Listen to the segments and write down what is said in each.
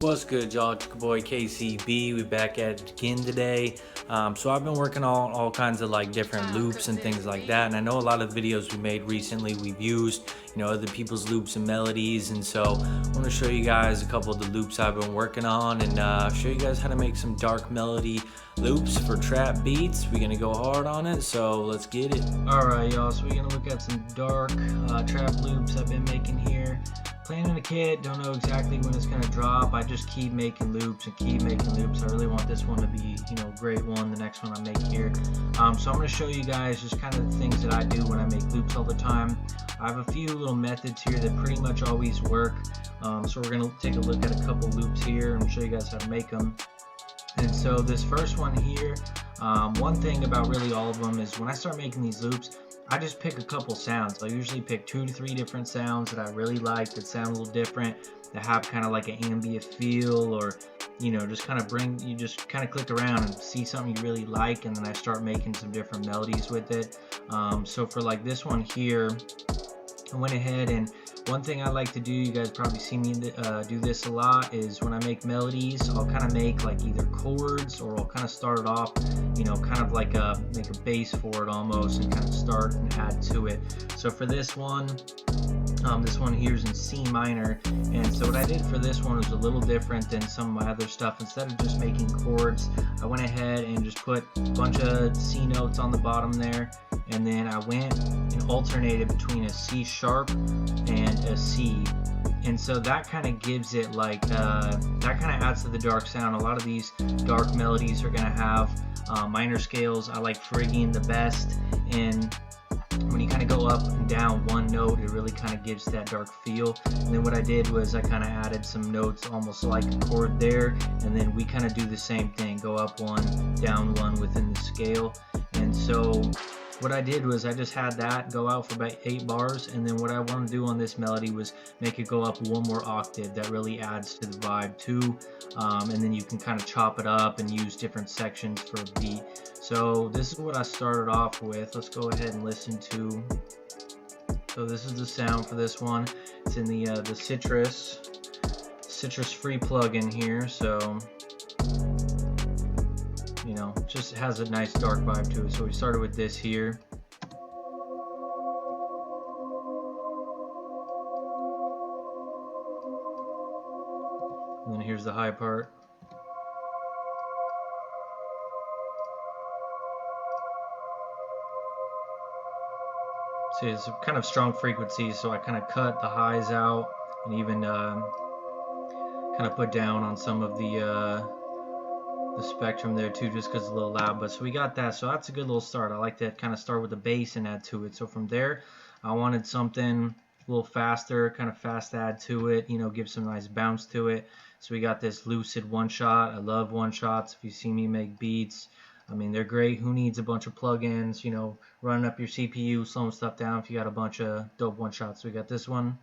What's good, y'all? It's your boy KCB. We back at it again today. So I've been working on all kinds of like different loops and things like that. And I know a lot of videos we made recently we've used, other people's loops and melodies. And so I want to show you guys a couple of the loops I've been working on and show you guys how to make some dark melody loops for trap beats. We're gonna go hard on it, so let's get it. Alright, y'all, so we're gonna look at some dark trap loops I've been making here. Playing in a kit, don't know exactly when it's gonna drop. I just keep making loops and keep making loops. I really want this one to be, a great one, the next one I make here. So I'm gonna show you guys just kind of the things that I do when I make loops all the time. I have a few little methods here that pretty much always work. So we're gonna take a look at a couple loops here and show you guys how to make them. And so this first one here, one thing about really all of them is when I start making these loops, I just pick a couple sounds. I usually pick 2 to 3 different sounds that I really like that sound a little different, that have kind of like an ambient feel, or just kind of just kind of click around and see something you really like, and then I start making some different melodies with it. So for like this one here, I went ahead and one thing I like to do, you guys probably see me do this a lot, is when I make melodies, I'll kind of make like either chords, or I'll kind of start it off, kind of like make a bass for it almost, and kind of start and add to it. So for this one here is in C minor, and so what I did for this one was a little different than some of my other stuff. Instead of just making chords, I went ahead and just put a bunch of C notes on the bottom there, and then I went and alternated between a C sharp and a C. And so that kind of gives it like, that kind of adds to the dark sound. A lot of these dark melodies are going to have minor scales. I like frigging the best, and when you kind of go up and down one note, it really kind of gives that dark feel. And then what I did was I kind of added some notes almost like a chord there, and then we kind of do the same thing, go up one, down one within the scale. And so what I did was I just had that go out for about 8 bars, and then what I want to do on this melody was make it go up one more octave. That really adds to the vibe too. And then you can kind of chop it up and use different sections for a beat. So this is what I started off with. Let's go ahead and listen to. So this is the sound for this one. It's in the Citrus free plugin here. So just has a nice dark vibe to it. So we started with this here. And then here's the high part. See, it's kind of strong frequency, so I kind of cut the highs out, and even kind of put down on some of the spectrum there too, just because it's a little loud. But so we got that, so that's a good little start. I like to kind of start with the bass and add to it. So from there, I wanted something a little faster, kind of fast add to it, give some nice bounce to it. So we got this Lucid one shot. I love one shots. If you see me make beats, I mean, they're great. Who needs a bunch of plugins, running up your CPU, slowing stuff down if you got a bunch of dope one shots. So we got this one.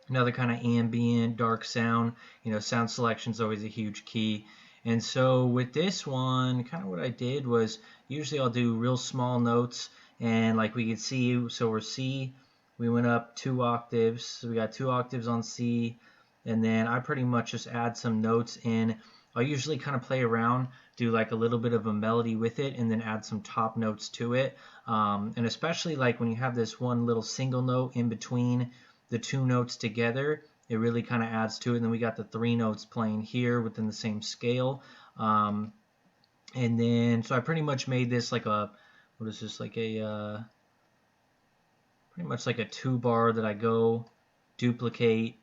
Another kind of ambient, dark sound. Sound selection is always a huge key. And so with this one, kind of what I did was, usually I'll do real small notes, and like we could see, so we're C, we went up 2 octaves, so we got 2 octaves on C, and then I pretty much just add some notes in. I'll usually kind of play around, do like a little bit of a melody with it, and then add some top notes to it. And especially like when you have this one little single note in between the 2 notes together, it really kind of adds to it. And then we got the 3 notes playing here within the same scale. And then, so I pretty much made this like a, what is this, like a, pretty much like a 2 bar that I go duplicate,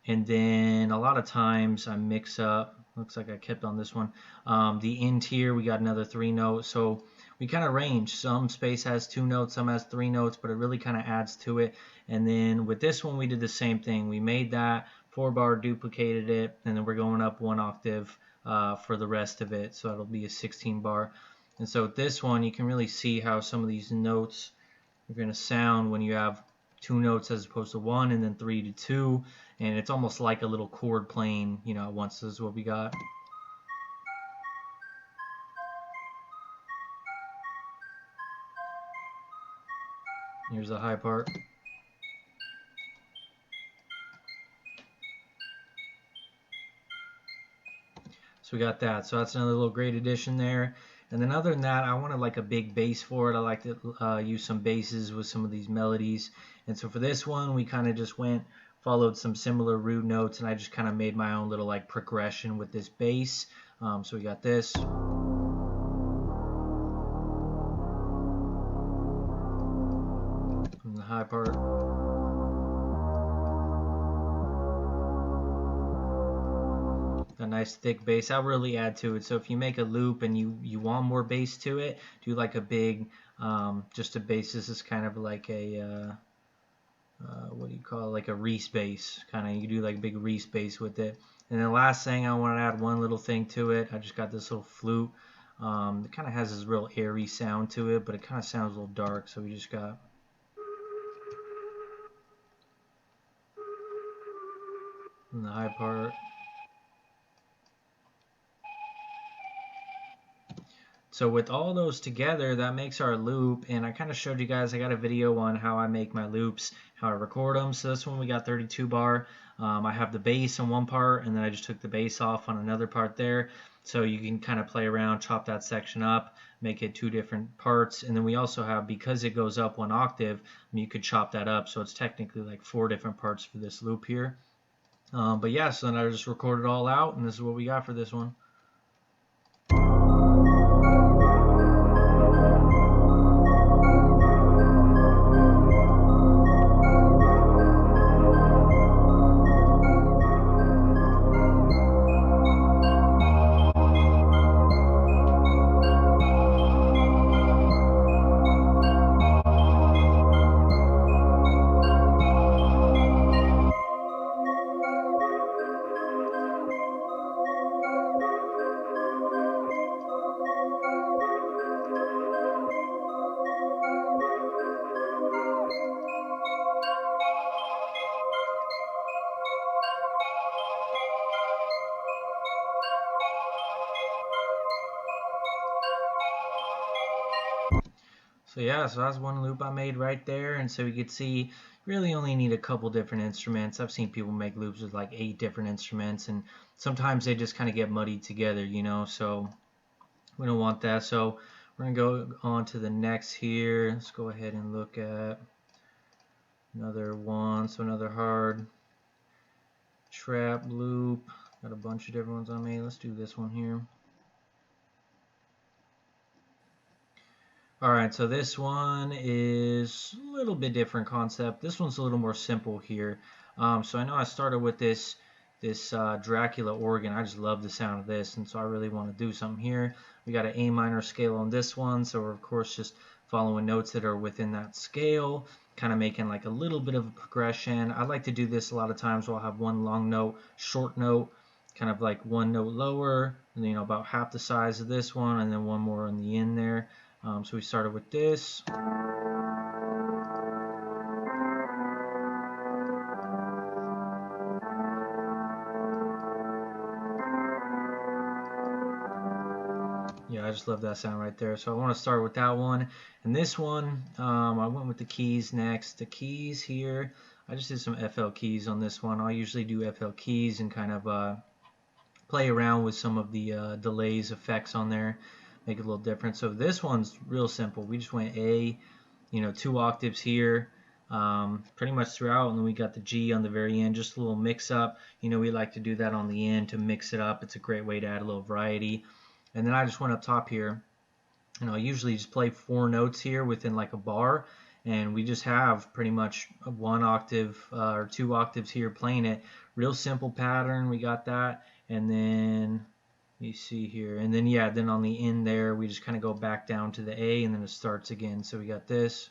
and then a lot of times I mix up. Looks like I kept on this one. The end here, we got another 3 notes. So we kind of range. Some space has 2 notes, some has 3 notes, but it really kind of adds to it. And then with this one, we did the same thing. We made that 4 bar, duplicated it, and then we're going up 1 octave for the rest of it. So it'll be a 16 bar. And so with this one, you can really see how some of these notes are going to sound when you have 2 notes as opposed to 1, and then 3 to 2, and it's almost like a little chord playing, at once. This is what we got. Here's the high part. So we got that. So that's another little great addition there. And then other than that, I wanted like a big bass for it. I like to use some basses with some of these melodies. And so for this one, we kind of just followed some similar root notes, and I just kind of made my own little like progression with this bass. So we got this. From the high part. A nice thick bass. That'll really add to it. So if you make a loop and you want more bass to it, do like a big, just a bass. This is kind of like a, what do you call it? Like a Reese bass. Kind of, you do like a big Reese bass with it. And then the last thing, I want to add one little thing to it. I just got this little flute. It kind of has this real airy sound to it, but it kind of sounds a little dark. So we just got in the high part. So with all those together, that makes our loop, and I kind of showed you guys, I got a video on how I make my loops, how I record them. So this one we got 32 bar. I have the bass on one part, and then I just took the bass off on another part there. So you can kind of play around, chop that section up, make it 2 different parts. And then we also have, because it goes up 1 octave, you could chop that up. So it's technically like 4 different parts for this loop here. But yeah, so then I just recorded it all out, and this is what we got for this one. So yeah, so that's one loop I made right there, and so you could see really only need a couple different instruments. I've seen people make loops with like 8 different instruments, and sometimes they just kind of get muddied together, you know, so we don't want that. So we're gonna go on to the next here. Let's go ahead and look at another one. So another hard trap loop. Got a bunch of different ones I made. Let's do this one here. Alright, so this one is a little bit different concept. This one's a little more simple here. So I know I started with this Dracula organ. I just love the sound of this, and so I really want to do something here. We got an A minor scale on this one, so we're of course just following notes that are within that scale, kind of making like a little bit of a progression. I like to do this a lot of times where I'll have one long note, short note, kind of like one note lower, and you know, about half the size of this one, and then one more on the end there. So we started with this. Yeah, I just love that sound right there. So I want to start with that one. And this one, I went with the keys next. The keys here, I just did some FL keys on this one. I usually do FL keys and kind of play around with some of the delays, effects on there. Make it a little different. So this one's real simple. We just went A, you know, 2 octaves here, pretty much throughout, and then we got the G on the very end, just a little mix up. You know, we like to do that on the end to mix it up. It's a great way to add a little variety. And then I just went up top here, and I usually just play 4 notes here within like a bar, and we just have pretty much 1 octave or 2 octaves here playing it. Real simple pattern. We got that, and then you see here, and then yeah, then on the end there we just kind of go back down to the A, and then it starts again. So we got this.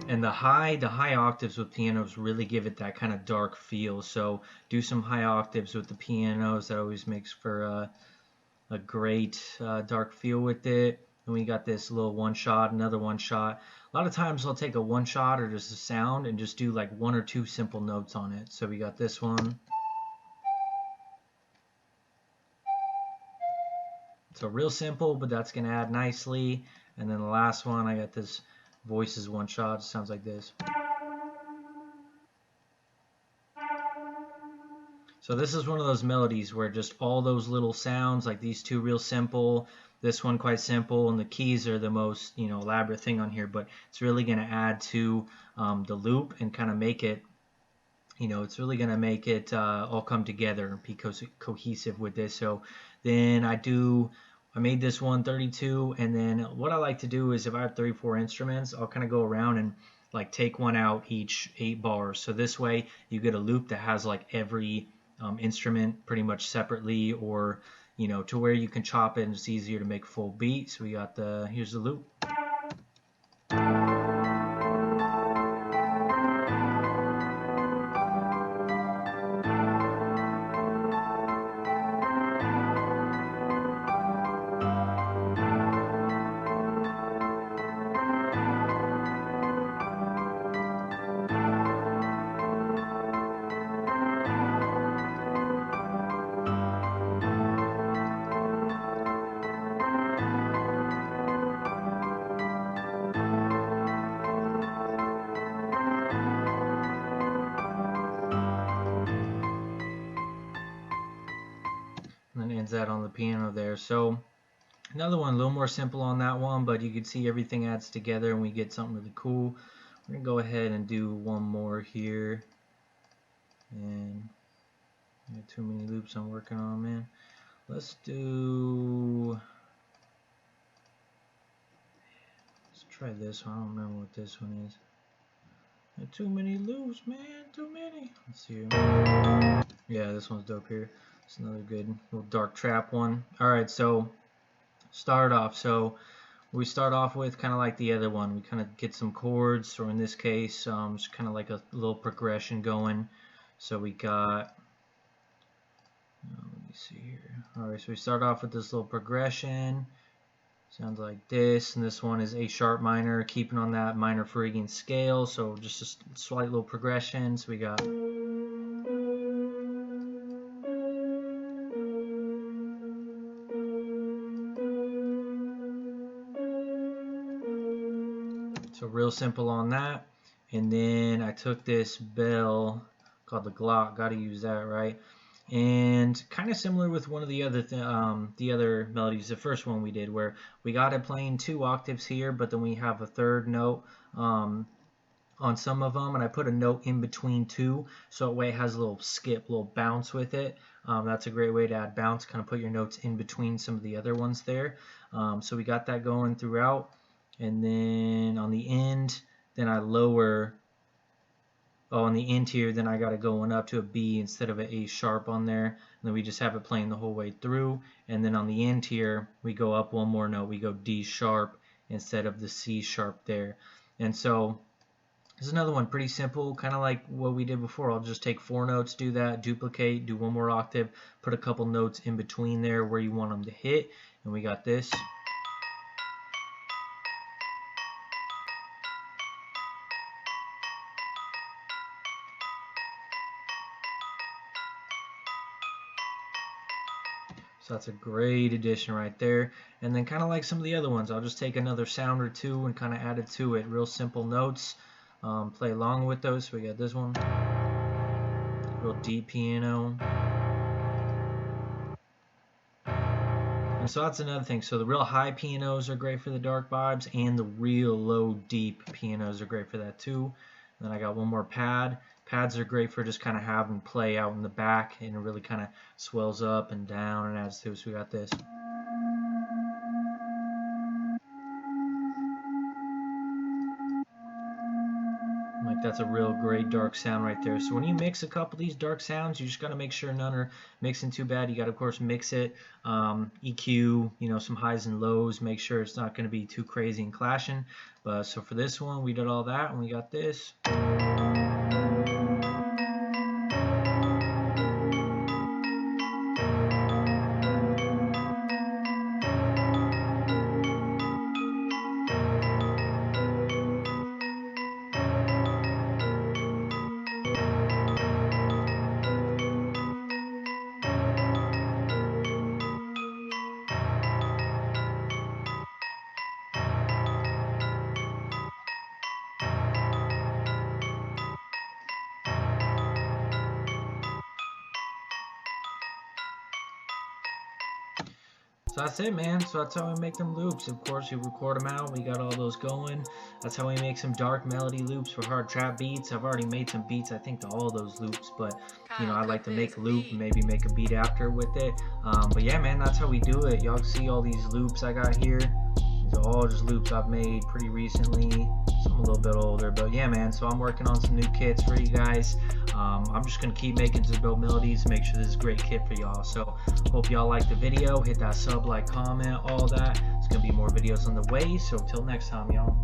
And the high octaves with pianos really give it that kind of dark feel. So do some high octaves with the pianos. That always makes for a great dark feel with it. And we got this little one shot, another one shot. A lot of times I'll take a one shot or just a sound and just do like 1 or 2 simple notes on it. So we got this one. So real simple, but that's gonna add nicely. And then the last one, I got this voices one shot. It sounds like this. So this is one of those melodies where just all those little sounds, like these two real simple, this one quite simple, and the keys are the most, you know, elaborate thing on here, but it's really going to add to the loop and kind of make it, you know, it's really going to make it all come together and be cohesive with this. So then I made this one 32, and then what I like to do is if I have 34 instruments, I'll kind of go around and like take one out each 8 bars. So this way you get a loop that has like every instrument pretty much separately, or you know, to where you can chop it and it's easier to make full beat. So we got here's the loop. And then ends that on the piano there. So another one, a little more simple on that one, but you can see everything adds together and we get something really cool. We're gonna go ahead and do one more here. And I got too many loops I'm working on, man. Let's try this one. I don't remember what this one is. Too many loops, man. Too many. Let's see here. Yeah, this one's dope here. It's another good little dark trap one. Alright, so start off. So we start off with kind of like the other one. We kind of get some chords, or in this case, just kind of like a little progression going. So we got, let me see here. Alright, so we start off with this little progression. Sounds like this, and this one is A sharp minor, keeping on that minor Phrygian scale, so just a slight little progression. So we got, so real simple on that. And then I took this bell called the Glock, gotta use that, right? And kind of similar with one of the other melodies, the first one we did, where we got it playing 2 octaves here, but then we have a third note on some of them, and I put a note in between 2, so that way it has a little skip, a little bounce with it. That's a great way to add bounce, kind of put your notes in between some of the other ones there. So we got that going throughout, and then on the end, then I lower. Oh, on the end here, then I got it going up to a B instead of an A sharp on there. And then we just have it playing the whole way through. And then on the end here, we go up one more note. We go D sharp instead of the C sharp there. And so this is another one, pretty simple, kind of like what we did before. I'll just take 4 notes, do that, duplicate, do one more octave, put a couple notes in between there where you want them to hit. And we got this. So that's a great addition right there. And then kind of like some of the other ones, I'll just take another sound or two and kind of add it to it. Real simple notes. Play along with those. So we got this one. Real deep piano. And so that's another thing. So the real high pianos are great for the dark vibes, and the real low deep pianos are great for that too. And then I got one more pad. Pads are great for just kind of having play out in the back, and it really kind of swells up and down and adds to it. So we got this. Like that's a real great dark sound right there. So when you mix a couple of these dark sounds, you just got to make sure none are mixing too bad. You got to, of course, mix it, EQ, you know, some highs and lows. Make sure it's not going to be too crazy and clashing. But so for this one, we did all that, and we got this. So that's it, man. So that's how we make them loops. Of course, we record them out. We got all those going. That's how we make some dark melody loops for hard trap beats. I've already made some beats, I think, to all those loops. But, you know, I like to make a loop and maybe make a beat after with it. But yeah, man, that's how we do it. Y'all see all these loops I got here. These are all just loops I've made pretty recently. Some a little bit older. But yeah, man, so I'm working on some new kits for you guys. I'm just going to keep making some dope melodies, make sure this is a great kit for y'all. So hope y'all like the video. Hit that sub, like, comment, all that. There's going to be more videos on the way. So till next time, y'all.